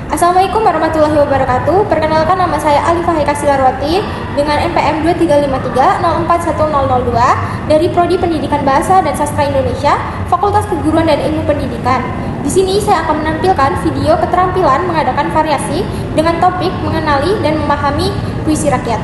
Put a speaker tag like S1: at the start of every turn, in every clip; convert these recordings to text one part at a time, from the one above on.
S1: Assalamualaikum warahmatullahi wabarakatuh. Perkenalkan, nama saya Alifah Heka Silarwati dengan NPM 2353041002 dari Prodi Pendidikan Bahasa dan Sastra Indonesia, Fakultas Keguruan dan Ilmu Pendidikan. Di sini saya akan menampilkan video keterampilan mengadakan variasi dengan topik mengenali dan memahami puisi rakyat.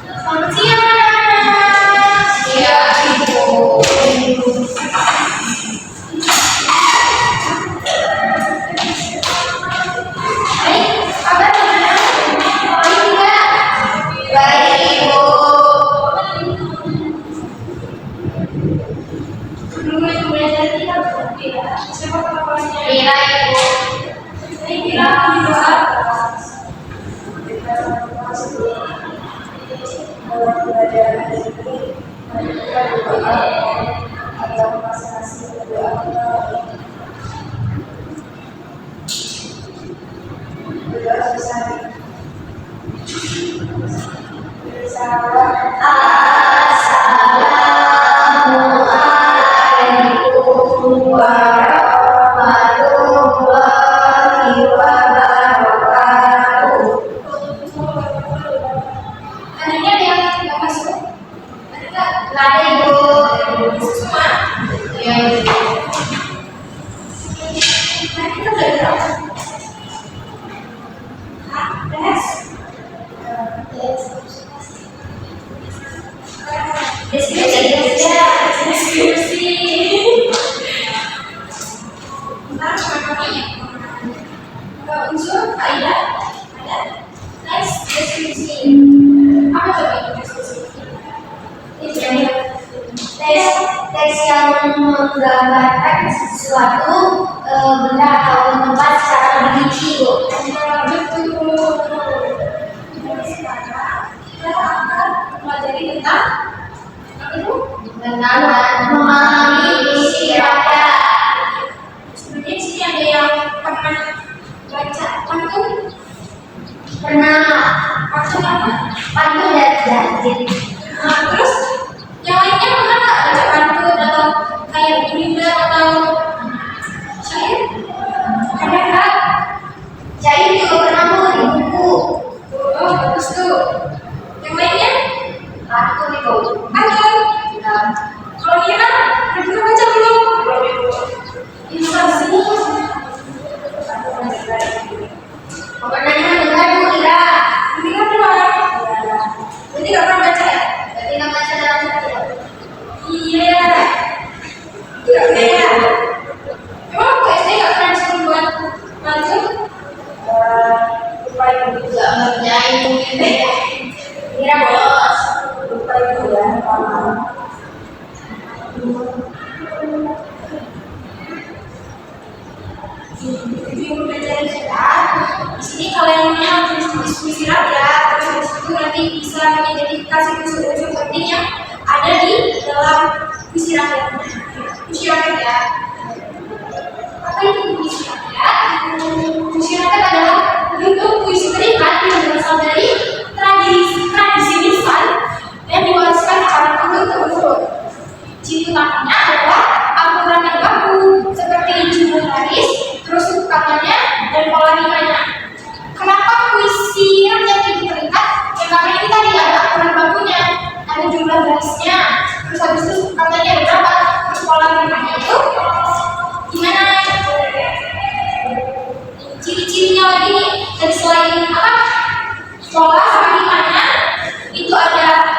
S2: Selamat siang, anak-anak. Siang, Ibu. Assalamualaikum warahmatullahi wabarakatuh. Hari ini ada yang nggak masuk? Ada nggak? Nggak ada, Ibu. Masuk semua? Ya, Ibu. Nah, kita belajar apa? Tes? Deskripsi. Ntar makanya unsur kaidah ada tes deskripsi. Apa coba itu deskripsi? Tes yang menggambarkan sesuatu benda atau tempat secara rinci. Betul. Jadi sekarang kita akan mempelajari tentang memahami puisi rakyat. Sebenarnya di sini ada yang pernah baca pantun? Pernah. Pantun apa? Pantun dan jazid. Nah, terus yang lainnya pernah nggak baca pantun atau kayak gurindam atau syair? Ada nggak? Syair juga pernah di buku. Oh, bagus tuh. Yang lainnya? Pantun itu. Pantun. Kalau Ira, udah baca belum? Ilustrasi. Pokoknya dengar Bu Ira. Ira doang. Berarti nggak pernah baca ya? Berarti nggak baca dalam hati ya? Iya. Tidak beda. Emang kok SD nggak pernah disuruh buat pantun? Lupa Ibu juga ngerjain mungkin ya. Ira bolos. Lupa Ibu ya. Jadi belajar di sini kalian harus diskusi rakyat, terus itu nanti bisa mengidentifikasi unsur-unsur penting yang ada di dalam puisi rakyat. Puisi rakyat ya. Apa itu puisi rakyat? Puisi rakyat adalah bentuk puisi terikat yang berasal dari tradisi lisan dan diwariskan secara turun-temurun. Ciri utamanya adalah aturan yang baku seperti jumlah baris, terus katanya dan pola rimanya. Kenapa puisi rakyat itu terikat? Ya karena ini tadi ada aturan bakunya, ada jumlah barisnya, terus habis itu katanya ada berapa, terus pola rimanya itu gimana? Ciri-cirinya lagi nih, dari selain apa? Pola sama rimanya itu ada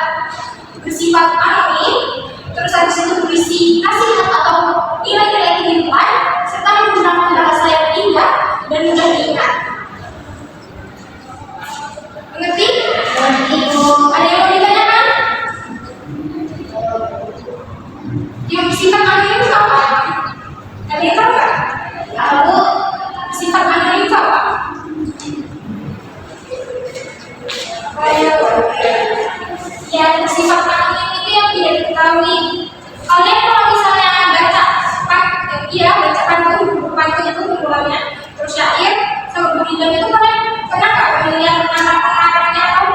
S2: bersifat anonim, terus habis itu berisi nasihat atau nilai-nilai kehidupan serta menggunakan bahasa yang indah dan mudah diingat. Mengerti? Ada yang mau ditanyakan? Yang bersifat anonim itu apa? Ada yang tahu nggak? Tahu. Bersifat anonim itu apa? Ya, bersifat anonim itu yang tidak diketahui. Kalian kalau misalnya baca baca pantun itu kumpulannya, terus syair sama gurindam itu kalian pernah nggak melihat pengarangnya tahu?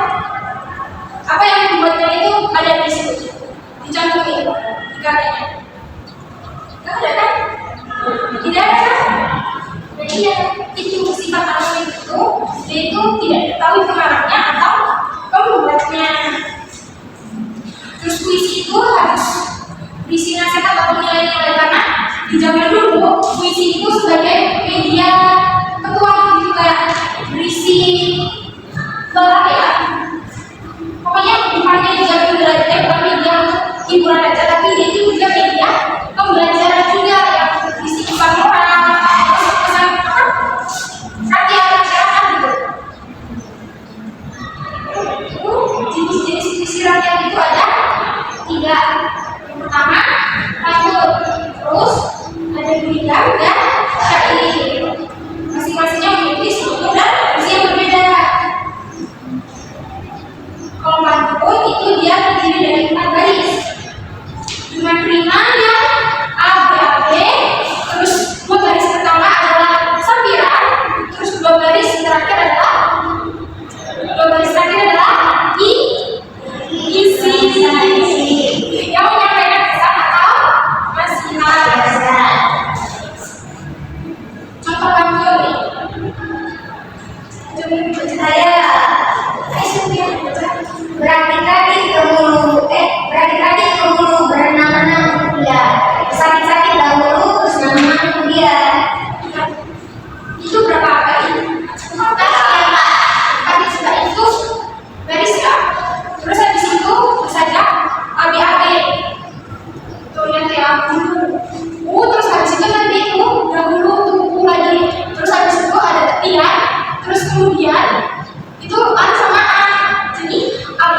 S2: Apa yang membuatnya itu ada di situ? Dicantumin di karyanya. Nggak ada kan? Tidak ada kan? Jadi yang itu sifat anonim itu, dia itu tidak diketahui pengarangnya atau pembuatnya. Terus puisi itu harus berisi nasihat atau nilai-nilai, karena di zaman dulu puisi itu sebagai media petualang gitu, kayak berisi barat ya. Pokoknya bukannya juga belajar, bukan media untuk hiburan aja, tapi dia itu juga media pembelajaran juga yang berisi pesan moral, pesan rakyat masyarakat gitu. Jenis-jenis puisi rakyat itu ada 3. Yang pertama pantun, terus ada gurindam dan syair. Masing-masingnya memiliki struktur dan fungsi yang berbeda. Kalau pantun itu dia terdiri dari 4 baris dengan rimanya A, B, A, B. Terus 2 baris pertama adalah sampiran, terus 2 baris terakhir adalah isi yang menyampaikan pesan atau nasihat. Contoh pantun nih. Saya berakit-akit ke hulu, berenang-renang kemudian sakit-sakit dahulu, terus nama kemudian. Itu berapa kali? Kali sudah itu baris ya. Terus habis itu saja AB. Tulisan ya dulu. Terus habis itu nanti itu dahulu tunggu lagi. Terus habis itu ada tepian. Terus kemudian itu A sama A. Jadi AB.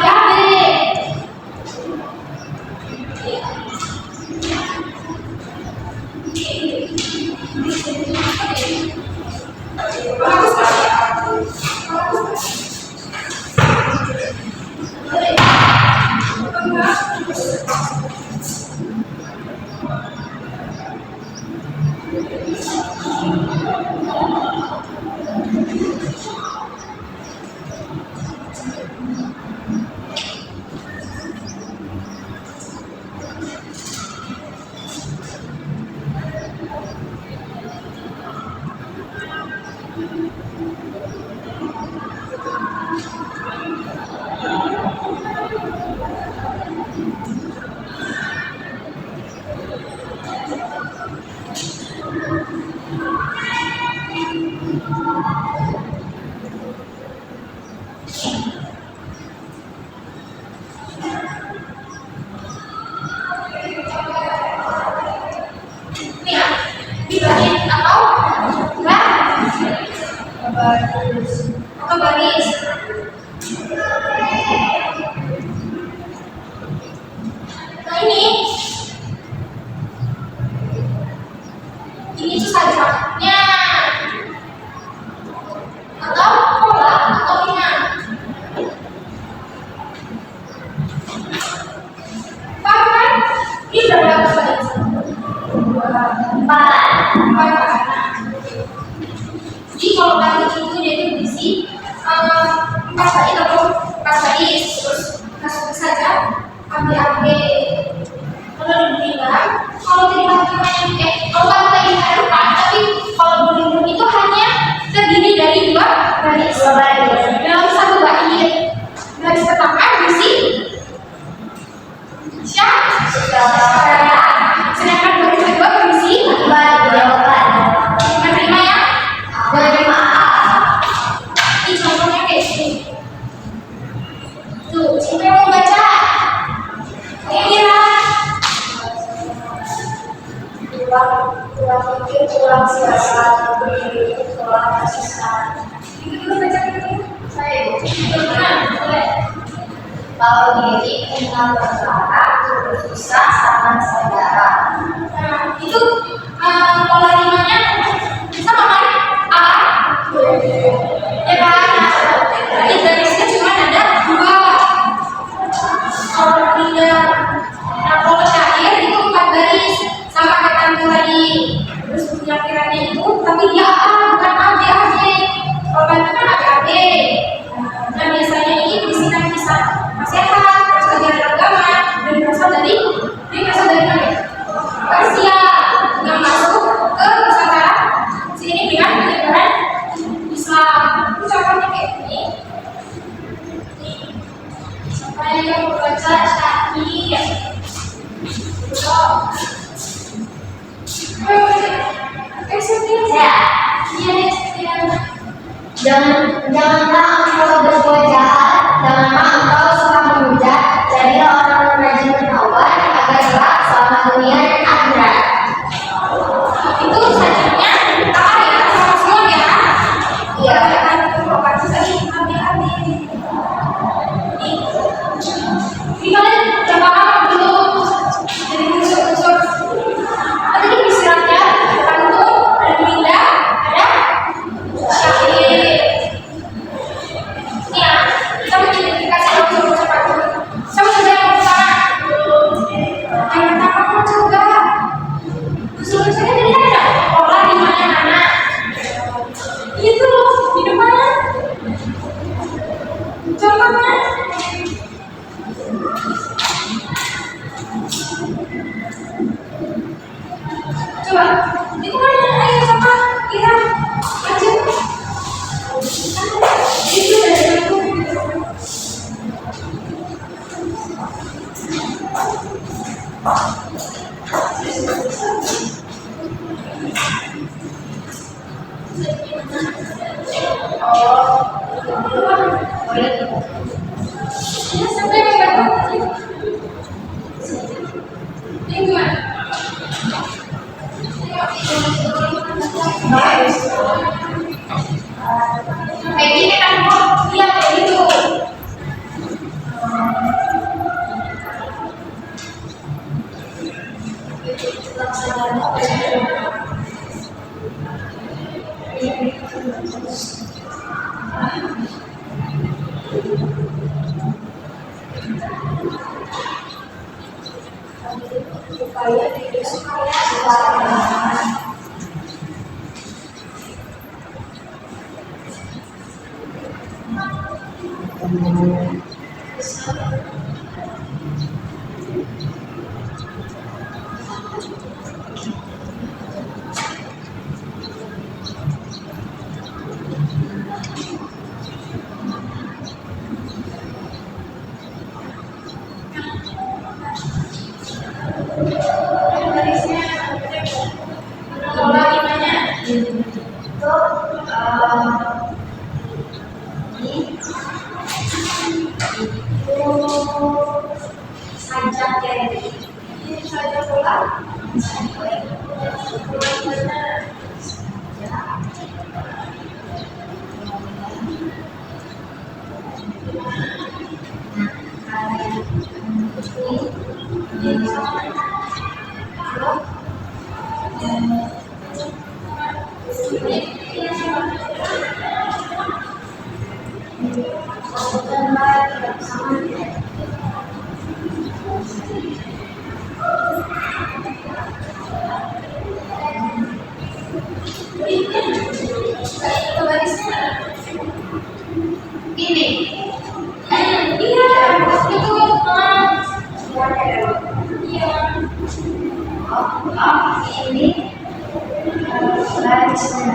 S2: Atau baris. Nah ini tuh sajaknya atau pola atau inang. Paham kan? Ini berapa baris? 4. Jadi kalau pantun itu dia itu berisi 4 bait atau 4 baris, terus langsung saja AB. Kalau diberikan, kalau kalau pantun lagi ada 4, tapi kalau berikan itu hanya terdiri dari 2 baris. Dalam 1 bait, baris pertama berisi syarat, sedangkan baris kedua berisi jawaban. Menerima ya? Menerima. Ini contohnya kayak gini. Tuh, siapa yang mau baca? Kira. Kurang pikir, kurang siasat, kurang asisten. Itu dulu baca dulu. Saya boleh. Tahu diri, kenal perkara, berusaha sama saudara. Nah, itu pola rimanya sama kan? A, ya kan? Jadi barisnya cuma ada 2. Kalau tidak, nah kalau syair itu 4 baris sama kayak pantun tadi. Terus penyakirannya itu, tapi dia A, bukan AB. Kalau pantun kan AB. Nah biasanya ini berisikan kisah nasihat, terus ajaran agama, dan berasal dari mana?
S3: Janganlah engkau berbuat jahat, janganlah engkau suka memuja, jadilah orang yang rajin bertaubat agar kelak selamat dunia dan akhirat.
S2: Itu sajiannya apa ya? Sama semua ya?
S3: Iya.
S2: Gimana coba kamu belum jadi unsur-unsur ada di istirahatnya pantun, ada indah, ada syair. Ini ya, kita mengidentifikasi unsur-unsur pantun. Sama saja yang pertama. Yang pertama kamu coba unsur-unsurnya tadi kan ada pola di mana-mana. Itu di depan. Contohnya. Coba, itu mana ayo sama kita aja. Itu dari aku. Ya, sampai berapa? Ini gimana? Kayak gini kan, iya kayak gitu.
S3: Sajak dari ini saja pula.
S2: Ini. Iya, itu iya.
S3: Ini barisnya.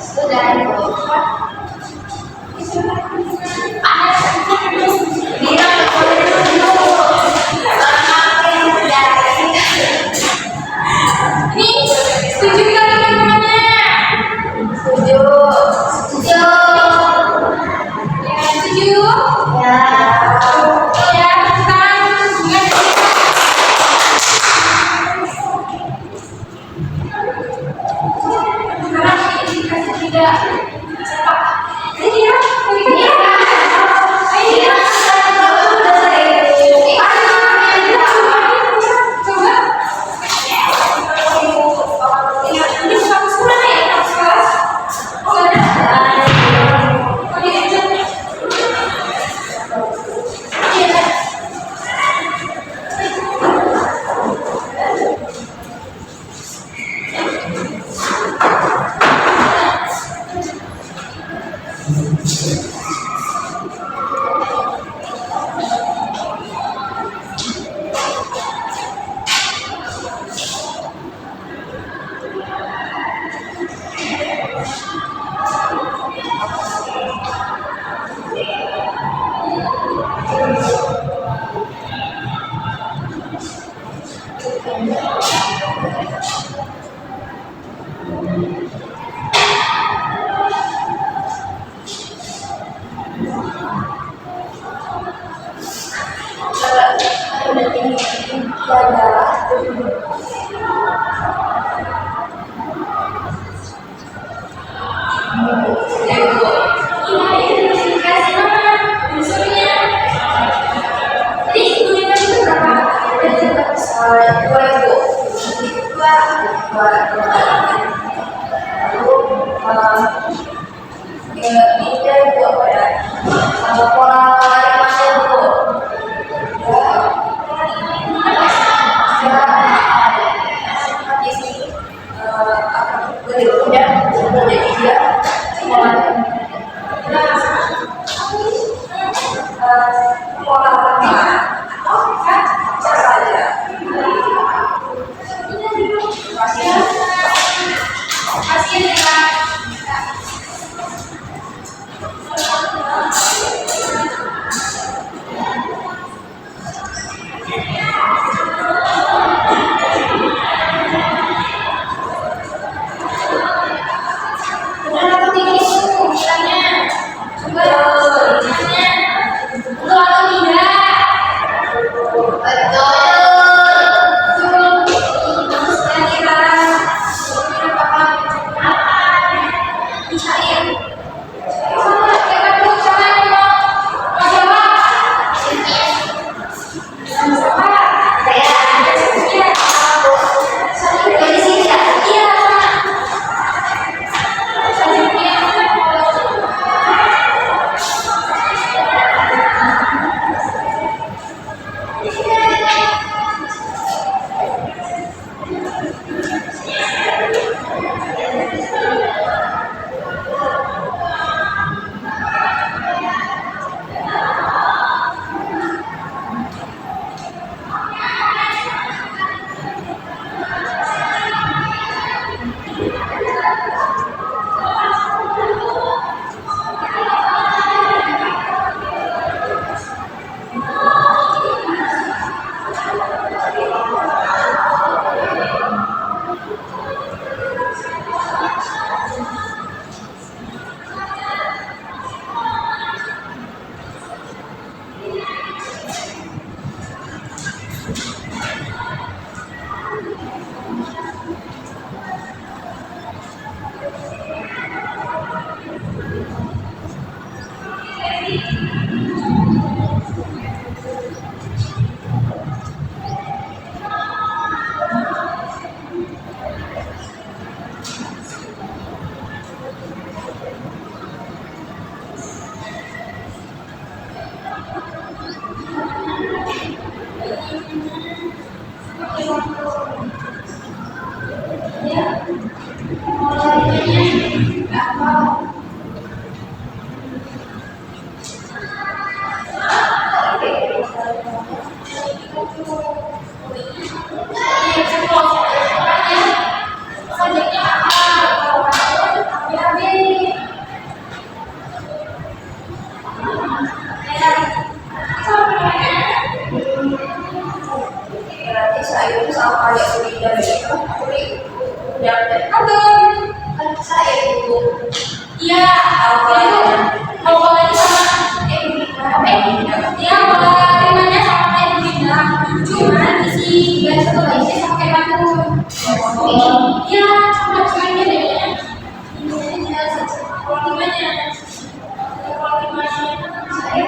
S3: Sudah itu.
S2: Ini setuju nggak teman-temannya?
S3: Setuju. Setuju.
S2: Ya, setuju.
S3: Ya.
S2: Ya, sekarang dikasih tidak siapa? Ini dia, ini dia. Iya, itu dikasih nama unsurnya. Jadi hitungannya itu berapa?
S3: Dua itu.
S2: Dua.
S3: Ini itu apa ya? Pola animasi itu.
S2: Di sini
S3: Udah jadi dia.
S2: pola atau cara aja. Pasien dengan benar atau tidak itu bilangnya. Coba bilangnya betul atau tidak.
S3: Betul.
S2: Kira-kira apa? Isyair. Sama, kita dulu sama yang mau jawab. Siapa?
S3: Saya
S2: Iya.
S3: dari sini ya.
S2: Iya, sama. Selanjutnya,
S3: Berarti saya itu sama kayak Surya gitu. Udah kan saya itu.
S2: iya, kalau lagi sama dia pola rimanya sama kayak begini, cuman isi garis atau isi sama kayak batu. Iya, cuman beda ya. Ini jelas pola rimanya. Pola rimanya saya.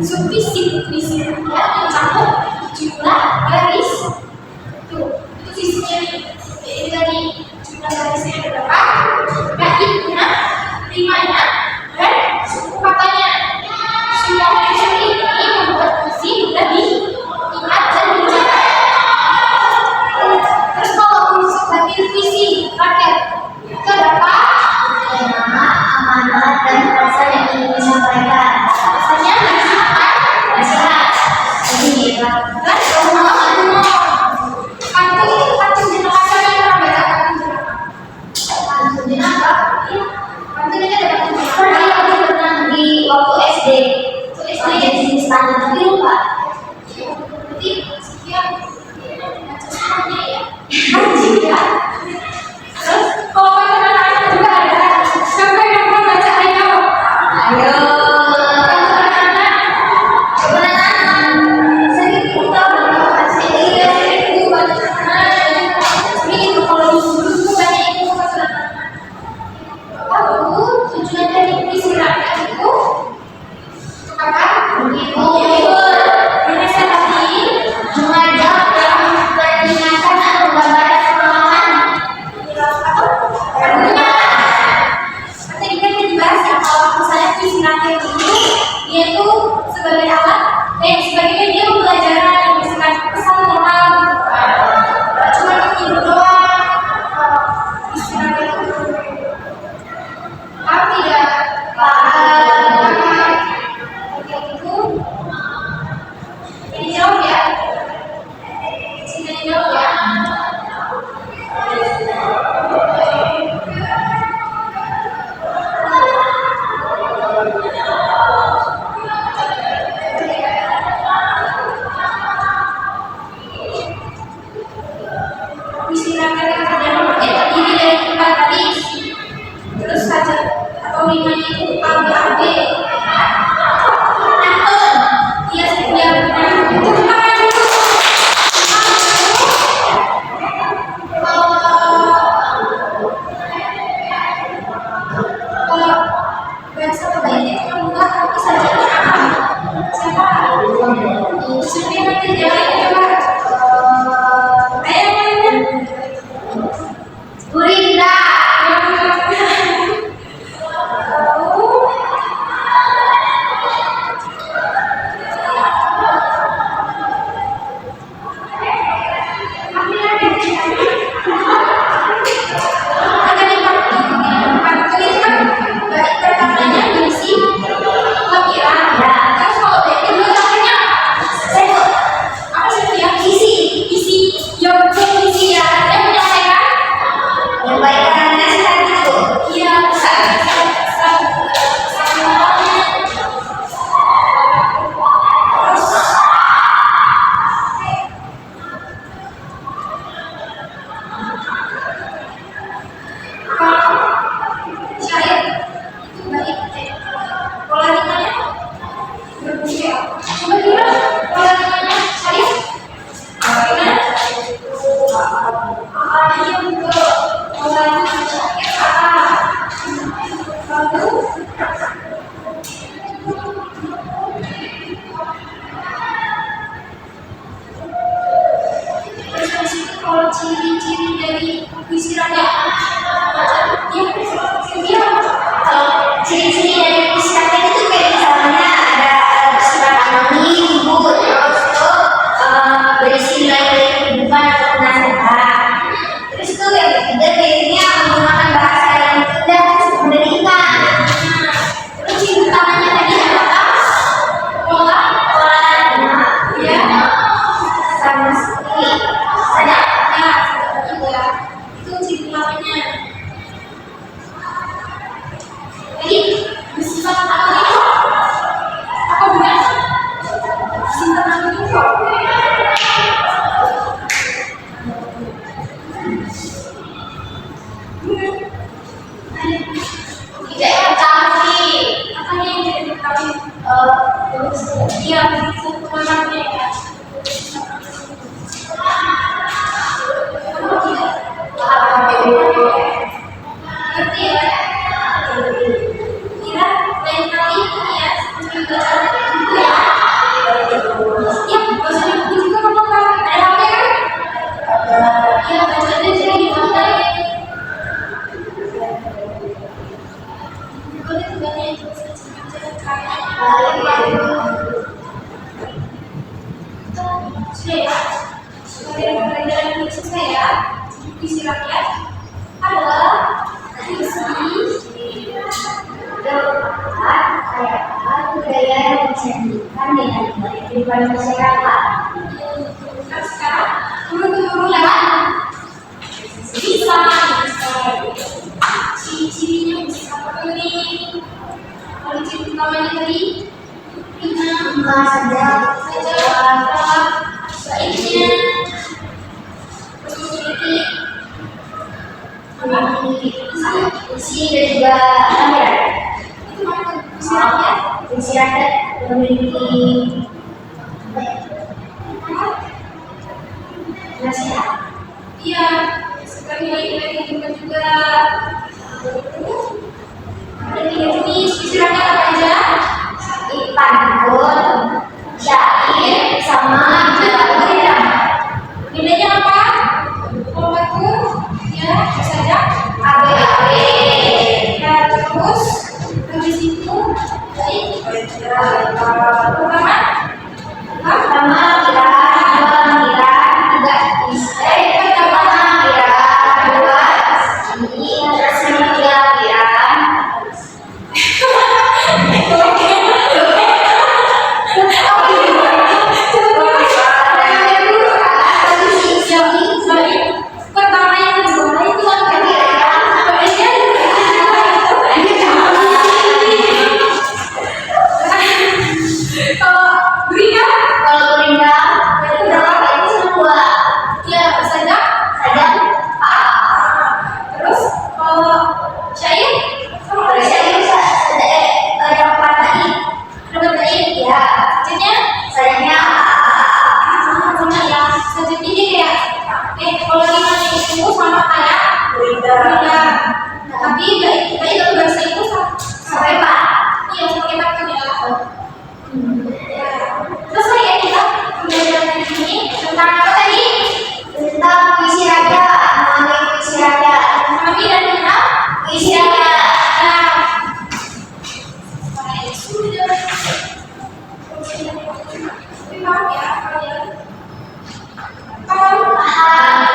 S2: subvisi puisi rupiah mencakup jumlah baris. Tuh, itu visinya nih. Jadi tadi jumlah barisnya ada berapa, baitnya, rimanya, dan suku katanya. Semua unsur ini membuat puisi mudah diingat dan dicatat. Terus kalau unsur batin puisi rakyat itu ada apa?
S3: Tema, amanat, dan pesan yang ingin disampaikan.
S2: Pesannya bersifat
S3: Nasihat. Ini
S2: dan pantun itu pantun jenaka yang pernah baca pantun jenaka.
S3: pantun jenaka.
S2: Iya, pantun ini ada pantun jenaka.
S3: Pernah aku pernah di waktu SD. SD jenis pantun tapi lupa.
S2: Berarti sekian baca semuanya ya. Anjing ya. Terus kalau pantun anak-anak juga ada. Siapa yang pernah baca ayo?
S3: Ayo.
S2: Pantun anak-anak.
S3: Sedikit tahu
S2: Iya, itu pantun anak-anak. Ini itu kalau di buku banyak itu pantun anak-anak. Lalu tujuan dari puisi rakyat itu apa? Menghibur, menasehati,
S3: mengajak dan mengingatkan atau menggambarkan pengalaman.
S2: Artinya, tadi kan dibahas ya kalau misalnya puisi rakyat itu dia itu sebagai alat, sebagai media pembelajaran yang menghasilkan pesan moral gitu kan. Nggak cuma menghibur doang. Puisi rakyat itu paham tidak? Paham. Oke, itu ini jawab ya. Sini jawab ya. Puisi rakyat yang terdiri dari 4 baris. Terus saja atau rimanya itu AB. Pantun. Iya, setiap itu gimana dulu? Kalau bahasa terbaiknya itu membuat tapi saja apa? Siapa? Siapa yang nanti jawab coba? Ayo mainnya.
S3: Gurindra. Yang baik karena nasihat itu.
S2: Kalau ciri-ciri dari puisi rakyat, dia
S3: Kalau ciri-ciri dari puisi rakyat itu kayak misalnya ada surat anonim, buku, terus itu berisi nilai-nilai kehidupan atau nasihat. Terus itu yang ketiga biasanya menggunakan bahasa yang indah dan mengerikan.
S2: terus ciri utamanya tadi apa? Pola, ya,
S3: Sama sekali sadar.
S2: ya, juga itu ciri utamanya. Jadi bersifat anonim, apa bukan? Bersifat anonim kok.
S3: Tidak ketahui.
S2: Apanya yang tidak diketahui? Iya, formatnya ya. Ngerti ya? Kira lain kali ini ya, sebelum baca Sudah ya. Materi pembelajaran puisi saya, puisi rakyat adalah puisi
S3: budaya yang disajikan dengan kehidupan masyarakat.
S2: Nah, sekarang guru-guru ya bisa ciri-cirinya bisa apa ini? Kalau ciri utamanya tadi lima saja baiknya memiliki isi dan juga kamera. itu mana misalnya
S3: Isi rakyat memiliki nasihat.
S2: iya seperti nilai-nilai kehidupan juga. Ada 3 jenis puisi rakyat apa aja?
S3: Pantun, syair, sama juga irama.
S2: Bedanya apa? Kalau pantun, ya bisa saja.
S3: AB.
S2: Nah, terus habis itu baik. Pertama,
S3: Pertama irama, dua tiga pertama irama, dua ini terus tiga irama.
S2: pertama yang kedua itu apa? Kalau berikan,
S3: Kalau berindang itu berapa? Itu semua
S2: ya saja.
S3: saja.
S2: Terus kalau syair, sama
S3: Kalau saya bisa yang tadi
S2: dapat baik.
S3: ya
S2: Maksudnya
S3: sayangnya
S2: sama ya. Saja ini kayak, kalau lima itu sama kayak
S3: berindang.
S2: tapi baik kalau bahasa itu
S3: Sampai pak.
S2: iya pakai pakai ya. Terus ya kita pembelajaran ini tentang apa tadi?
S3: Tentang puisi rakyat, mengenai puisi rakyat.
S2: Kami dan kita
S3: Puisi rakyat.
S2: sudah. Maaf ya kalian. Kalau
S3: Paham.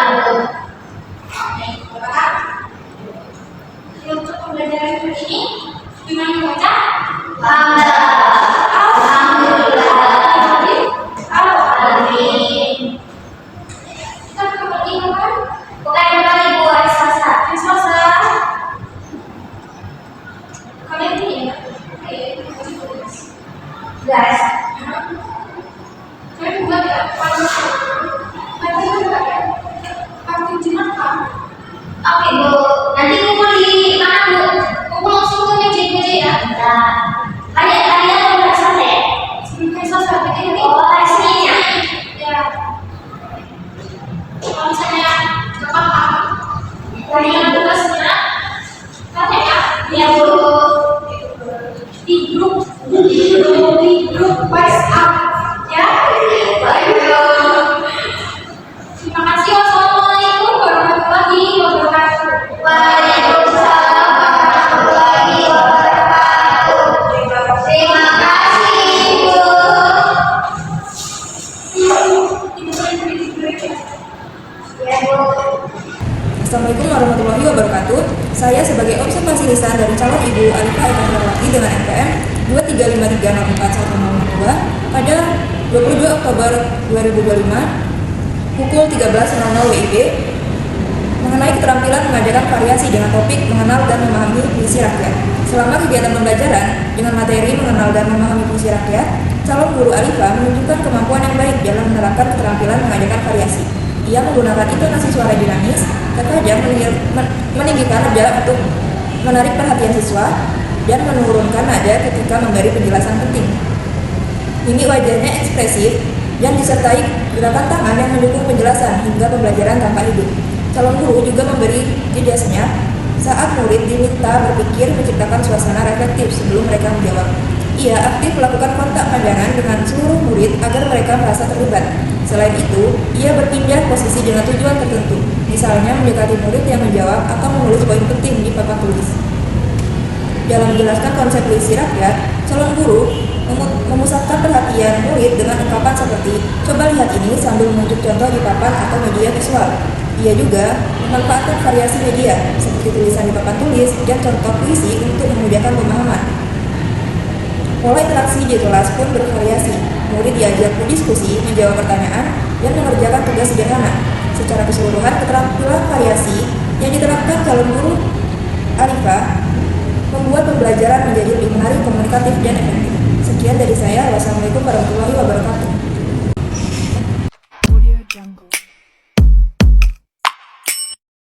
S2: untuk pembelajaran ini gimana membaca?
S3: Alhamdulillah.
S2: Amin. Kita kembali kapan?
S3: Bukan kembali Bu hari Selasa.
S2: Hari Selasa. Kalian ini ya?
S3: Guys,
S2: Kalian buat ya? Nanti juga ya? Aku jenaka.
S3: oke Bu. Nanti kumpul di mana Bu?
S2: Aku langsung ke meja ya.
S3: Nah, kalian mau berasal ya?
S2: Sebelum hari Selasa, berarti nanti.
S3: Oh, hari Senin ya?
S2: Ya. Kalau misalnya nggak paham, kalian tugasnya tanya ya.
S3: Iya Bu.
S2: Di grup WhatsApp ya. Terima kasih. Wassalamualaikum warahmatullahi wabarakatuh.
S3: Waalaikumsalam warahmatullahi wabarakatuh. Terima kasih Bu. Ya Bu.
S4: Assalamualaikum warahmatullahi wabarakatuh. Saya sebagai observasi lisan dari calon Ibu Alifah Eka Nurwati dengan NPM 235344102 pada 22 Oktober 2025 pukul 13.00 WIB mengenai keterampilan mengajarkan variasi dengan topik mengenal dan memahami puisi rakyat. Selama kegiatan pembelajaran dengan materi mengenal dan memahami puisi rakyat, calon guru Alifah menunjukkan kemampuan yang baik dalam menerapkan keterampilan mengajarkan variasi. Ia menggunakan intonasi suara dinamis, terkadang meninggikan nada untuk menarik perhatian siswa dan menurunkan nada ketika memberi penjelasan penting. Mimik wajahnya ekspresif dan disertai gerakan tangan yang mendukung penjelasan hingga pembelajaran tanpa hidup. Calon guru juga memberi jeda senyap saat murid diminta berpikir menciptakan suasana reflektif sebelum mereka menjawab. Ia aktif melakukan kontak pandangan dengan seluruh murid agar mereka merasa terlibat. Selain itu, ia berpindah posisi dengan tujuan tertentu, misalnya mendekati murid yang menjawab atau menulis poin penting di papan tulis. Dalam menjelaskan konsep puisi rakyat, calon guru memusatkan perhatian perhatian murid dengan ungkapan seperti "coba lihat ini" sambil menunjuk contoh di papan atau media visual. Ia juga memanfaatkan variasi media seperti tulisan di papan tulis dan contoh puisi untuk memudahkan pemahaman. Pola interaksi di kelas pun bervariasi. Murid diajak berdiskusi, menjawab pertanyaan, dan mengerjakan tugas sederhana. Secara keseluruhan, keterampilan variasi yang diterapkan calon guru Arifah membuat pembelajaran menjadi lebih menarik, komunikatif, dan efektif. Sekian dari saya. Wassalamualaikum warahmatullahi wabarakatuh.